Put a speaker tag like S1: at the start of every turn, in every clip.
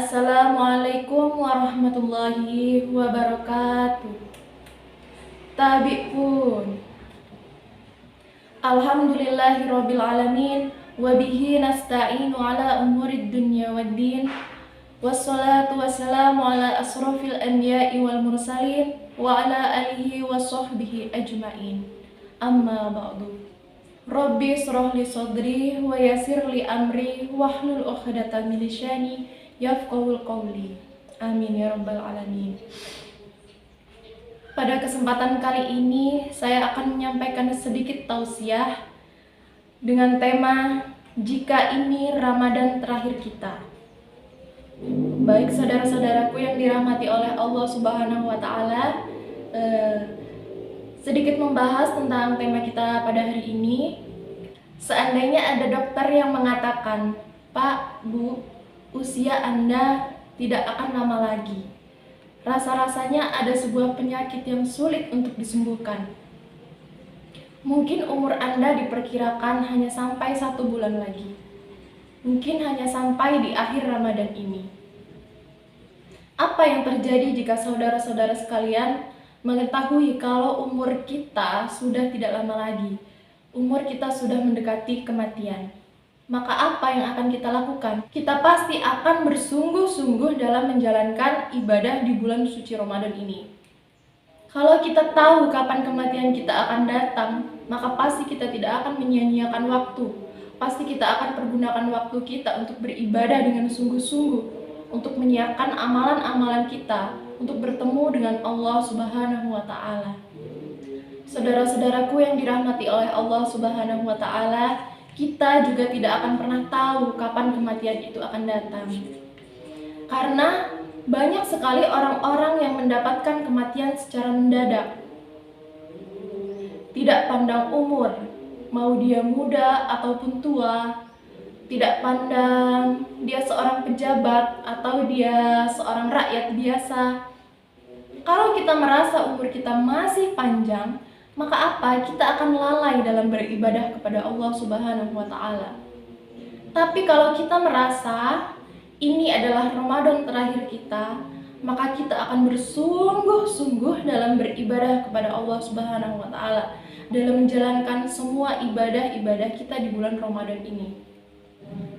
S1: Assalamualaikum warahmatullahi wabarakatuh. Tabi'un. Alhamdulillahirabbil alamin wa bihi nasta'inu ala umurid dunya waddin. Wassalatu wassalamu ala asrofil anbiya'i wal mursalin wa ala alihi wa sahbihi ajma'in. Amma ba'du. Rabbi shrah li sadri wa yassir li amri wahlul 'uqdatam min lisani yafqahul qawli. Amin ya rabbal alamin. Pada kesempatan kali ini saya akan menyampaikan sedikit tausiah dengan tema jika ini Ramadan terakhir kita. Baik saudara-saudaraku yang dirahmati oleh Allah Subhanahu wa taala, sedikit membahas tentang tema kita pada hari ini. Seandainya ada dokter yang mengatakan, "Pak, Bu, usia Anda tidak akan lama lagi. Rasa-rasanya ada sebuah penyakit yang sulit untuk disembuhkan. Mungkin umur Anda diperkirakan hanya sampai 1 bulan lagi. Mungkin hanya sampai di akhir Ramadan ini." Apa yang terjadi jika saudara-saudara sekalian mengetahui kalau umur kita sudah tidak lama lagi, umur kita sudah mendekati kematian? Maka apa yang akan kita lakukan? Kita pasti akan bersungguh-sungguh dalam menjalankan ibadah di bulan suci Ramadan ini. Kalau kita tahu kapan kematian kita akan datang, maka pasti kita tidak akan menyia-nyiakan waktu. Pasti kita akan pergunakan waktu kita untuk beribadah dengan sungguh-sungguh, untuk menyiapkan amalan-amalan kita untuk bertemu dengan Allah Subhanahu wa taala. Saudara-saudaraku yang dirahmati oleh Allah Subhanahu wa taala, kita juga tidak akan pernah tahu kapan kematian itu akan datang. Karena banyak sekali orang-orang yang mendapatkan kematian secara mendadak. Tidak pandang umur, mau dia muda ataupun tua, tidak pandang dia seorang pejabat atau dia seorang rakyat biasa. Kalau kita merasa umur kita masih panjang, maka apa? Kita akan lalai dalam beribadah kepada Allah Subhanahu wa taala. Tapi kalau kita merasa ini adalah Ramadan terakhir kita, maka kita akan bersungguh-sungguh dalam beribadah kepada Allah Subhanahu wa taala, dalam menjalankan semua ibadah-ibadah kita di bulan Ramadan ini.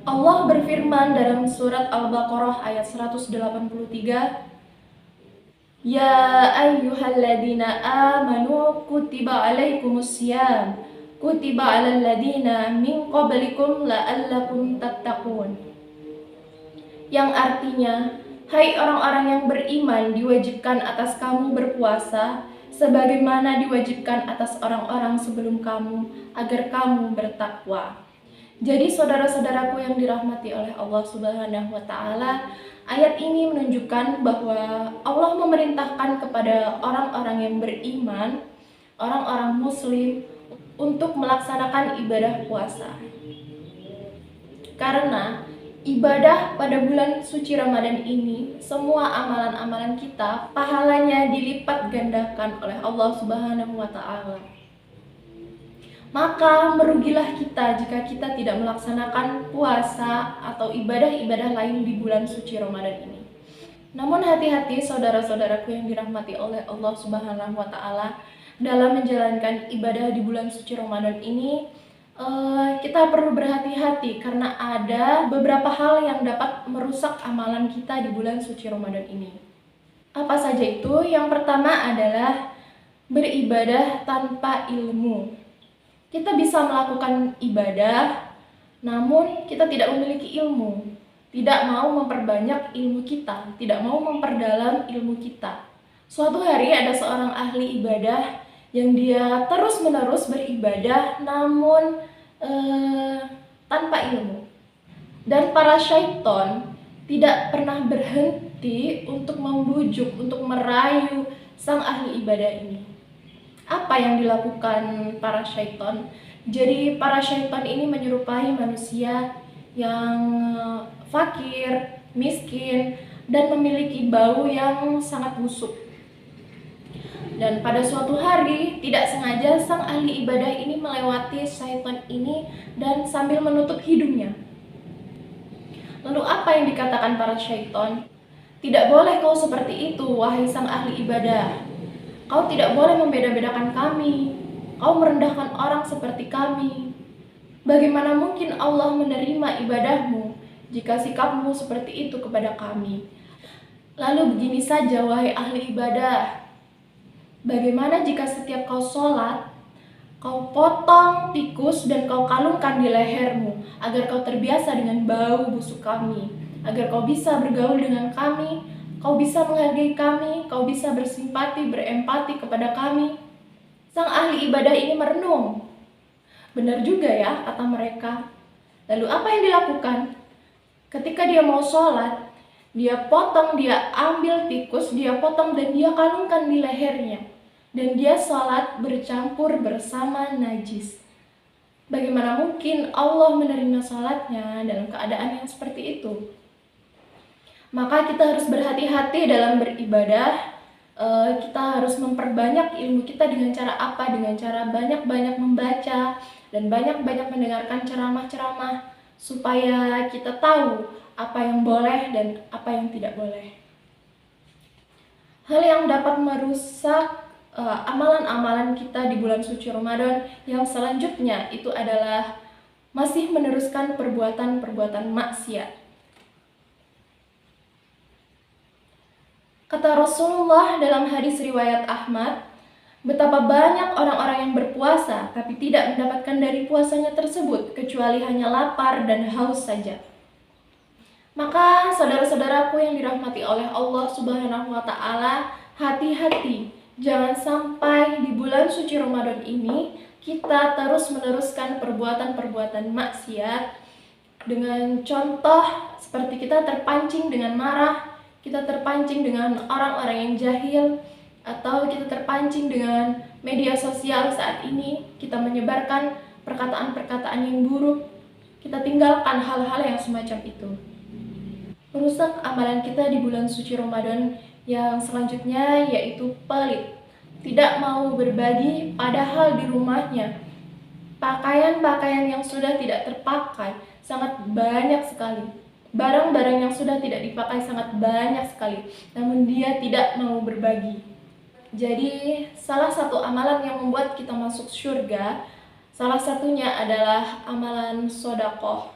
S1: Allah berfirman dalam surat Al-Baqarah ayat 183, "Ya ayyuhalladzina amanu kutiba alaikumussyam kutiba alal ladzina min qablikum la'allakum tattaqun." Yang artinya, hai orang-orang yang beriman, diwajibkan atas kamu berpuasa sebagaimana diwajibkan atas orang-orang sebelum kamu agar kamu bertakwa. Jadi saudara-saudaraku yang dirahmati oleh Allah Subhanahu wa taala, ayat ini menunjukkan bahwa Allah memerintahkan kepada orang-orang yang beriman, orang-orang muslim untuk melaksanakan ibadah puasa. Karena ibadah pada bulan suci Ramadan ini, semua amalan-amalan kita pahalanya dilipat gandakan oleh Allah Subhanahu wa taala. Maka merugilah kita jika kita tidak melaksanakan puasa atau ibadah-ibadah lain di bulan suci Ramadan ini. Namun hati-hati saudara-saudaraku yang dirahmati oleh Allah Subhanahu wa taala, dalam menjalankan ibadah di bulan suci Ramadan ini kita perlu berhati-hati karena ada beberapa hal yang dapat merusak amalan kita di bulan suci Ramadan ini. Apa saja itu? Yang pertama adalah beribadah tanpa ilmu. Kita bisa melakukan ibadah, namun kita tidak memiliki ilmu, tidak mau memperbanyak ilmu kita, tidak mau memperdalam ilmu kita. Suatu hari ada seorang ahli ibadah yang dia terus-menerus beribadah, namun tanpa ilmu. Dan para syaiton tidak pernah berhenti untuk membujuk, untuk merayu sang ahli ibadah ini. Apa yang dilakukan para syaitan? Jadi para syaitan ini menyerupai manusia yang fakir, miskin, dan memiliki bau yang sangat busuk. Dan pada suatu hari tidak sengaja sang ahli ibadah ini melewati syaitan ini dan sambil menutup hidungnya. Lalu apa yang dikatakan para syaitan? Tidak boleh kau seperti itu, wahai sang ahli ibadah. Kau tidak boleh membeda-bedakan kami. Kau merendahkan orang seperti kami. Bagaimana mungkin Allah menerima ibadahmu jika sikapmu seperti itu kepada kami? Lalu begini saja, wahai ahli ibadah. Bagaimana jika setiap kau sholat, kau potong tikus dan kau kalungkan di lehermu, agar kau terbiasa dengan bau busuk kami, agar kau bisa bergaul dengan kami, kau bisa menghargai kami, kau bisa bersimpati, berempati kepada kami. Sang ahli ibadah ini merenung. Benar juga ya, kata mereka. Lalu apa yang dilakukan? Ketika dia mau sholat, dia potong, dia ambil tikus, dia potong dan dia kalungkan di lehernya. Dan dia sholat bercampur bersama najis. Bagaimana mungkin Allah menerima sholatnya dalam keadaan yang seperti itu? Maka kita harus berhati-hati dalam beribadah. Kita harus memperbanyak ilmu kita dengan cara apa? Dengan cara banyak-banyak membaca dan banyak-banyak mendengarkan ceramah-ceramah supaya kita tahu apa yang boleh dan apa yang tidak boleh. Hal yang dapat merusak amalan-amalan kita di bulan suci Ramadan yang selanjutnya itu adalah masih meneruskan perbuatan-perbuatan maksiat. Kata Rasulullah dalam hadis riwayat Ahmad, betapa banyak orang-orang yang berpuasa tapi tidak mendapatkan dari puasanya tersebut kecuali hanya lapar dan haus saja. Maka saudara-saudaraku yang dirahmati oleh Allah Subhanahu wa taala, hati-hati, jangan sampai di bulan suci Ramadan ini kita terus meneruskan perbuatan-perbuatan maksiat dengan contoh seperti kita terpancing dengan marah, kita terpancing dengan orang-orang yang jahil, atau kita terpancing dengan media sosial saat ini, kita menyebarkan perkataan-perkataan yang buruk, kita tinggalkan hal-hal yang semacam itu. Merusak amalan kita di bulan suci Ramadan yang selanjutnya yaitu pelit, tidak mau berbagi padahal di rumahnya pakaian-pakaian yang sudah tidak terpakai sangat banyak sekali. Barang-barang yang sudah tidak dipakai sangat banyak sekali, namun dia tidak mau berbagi. Jadi salah satu amalan yang membuat kita masuk surga, salah satunya adalah amalan sedekah.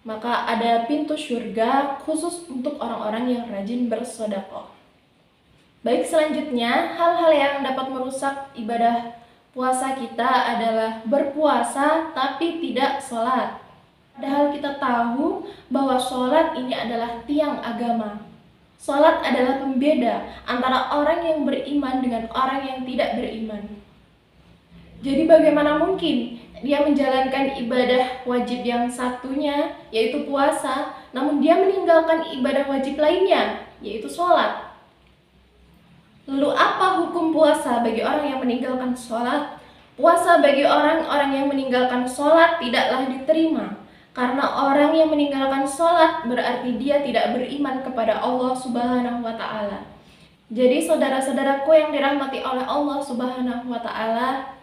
S1: Maka ada pintu surga khusus untuk orang-orang yang rajin bersedekah. Baik, selanjutnya hal-hal yang dapat merusak ibadah puasa kita adalah berpuasa tapi tidak sholat. Padahal kita tahu bahwa sholat ini adalah tiang agama. Sholat adalah pembeda antara orang yang beriman dengan orang yang tidak beriman. Jadi bagaimana mungkin dia menjalankan ibadah wajib yang satunya, yaitu puasa, namun dia meninggalkan ibadah wajib lainnya, yaitu sholat. Lalu apa hukum puasa bagi orang yang meninggalkan sholat? Puasa bagi orang-orang yang meninggalkan sholat tidaklah diterima. Karena orang yang meninggalkan sholat berarti dia tidak beriman kepada Allah Subhanahu wa ta'ala. Jadi saudara-saudaraku yang dirahmati oleh Allah Subhanahu wa ta'ala,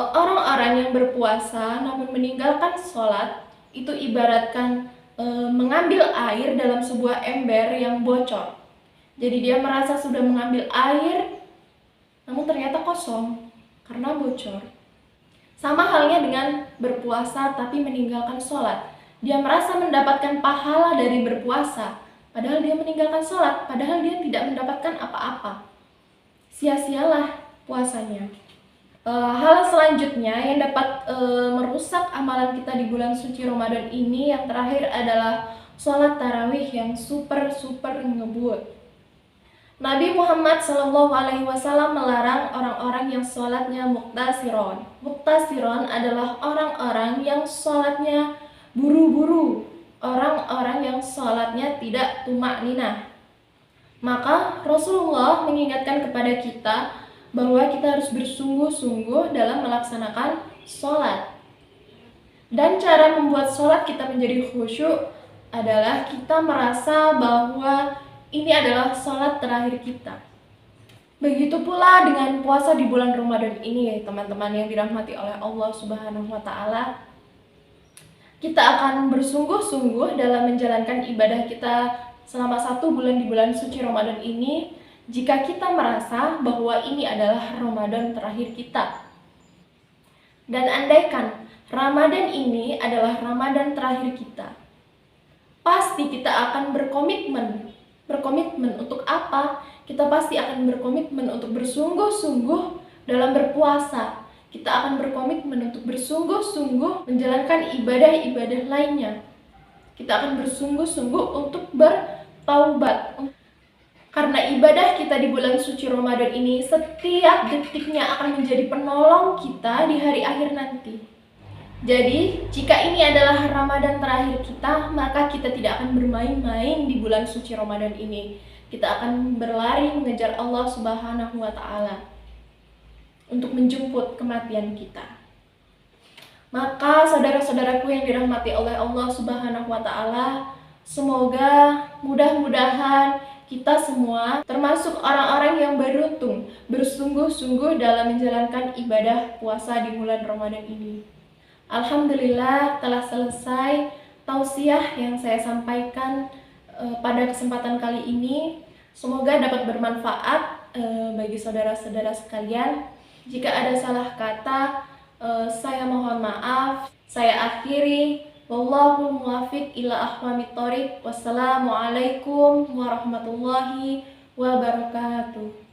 S1: orang-orang yang berpuasa namun meninggalkan sholat itu ibaratkan mengambil air dalam sebuah ember yang bocor. Jadi dia merasa sudah mengambil air namun ternyata kosong karena bocor. Sama halnya dengan berpuasa tapi meninggalkan sholat. Dia merasa mendapatkan pahala dari berpuasa, padahal dia meninggalkan sholat, padahal dia tidak mendapatkan apa-apa. Sia-sialah puasanya. Hal selanjutnya yang dapat merusak amalan kita di bulan suci Ramadan ini yang terakhir adalah sholat tarawih yang super ngebut. Nabi Muhammad SAW melarang orang-orang yang sholatnya muktasiron. Muktasiron adalah orang-orang yang sholatnya buru-buru, orang-orang yang sholatnya tidak tumak-ninah. Maka Rasulullah mengingatkan kepada kita bahwa kita harus bersungguh-sungguh dalam melaksanakan sholat. Dan cara membuat sholat kita menjadi khusyuk adalah kita merasa bahwa ini adalah sholat terakhir kita. Begitu pula dengan puasa di bulan Ramadan ini, teman-teman yang dirahmati oleh Allah Subhanahu wa ta'ala. kita akan bersungguh-sungguh dalam menjalankan ibadah kita selama 1 bulan di bulan suci Ramadan ini, jika kita merasa bahwa ini adalah Ramadan terakhir kita. Dan andaikan Ramadan ini adalah Ramadan terakhir kita, pasti kita akan berkomitmen. Berkomitmen untuk apa? Kita pasti akan berkomitmen untuk bersungguh-sungguh dalam berpuasa. Kita akan berkomitmen untuk bersungguh-sungguh menjalankan ibadah-ibadah lainnya. Kita akan bersungguh-sungguh untuk bertaubat. Karena ibadah kita di bulan suci Ramadan ini setiap detiknya akan menjadi penolong kita di hari akhir nanti. Jadi, jika ini adalah Ramadan terakhir kita, maka kita tidak akan bermain-main di bulan suci Ramadan ini. Kita akan berlari mengejar Allah Subhanahu wa Ta'ala untuk menjemput kematian kita. Maka saudara-saudaraku yang dirahmati oleh Allah Subhanahu wa Ta'ala, semoga mudah-mudahan kita semua termasuk orang-orang yang beruntung bersungguh-sungguh dalam menjalankan ibadah puasa di bulan Ramadan ini. Alhamdulillah telah selesai tausiah yang saya sampaikan pada kesempatan kali ini. Semoga dapat bermanfaat bagi saudara-saudara sekalian. Jika ada salah kata, saya mohon maaf. Saya akhiri. Wallahul muwaffiq ila aqwamit thoriq. Wassalamualaikum warahmatullahi wabarakatuh.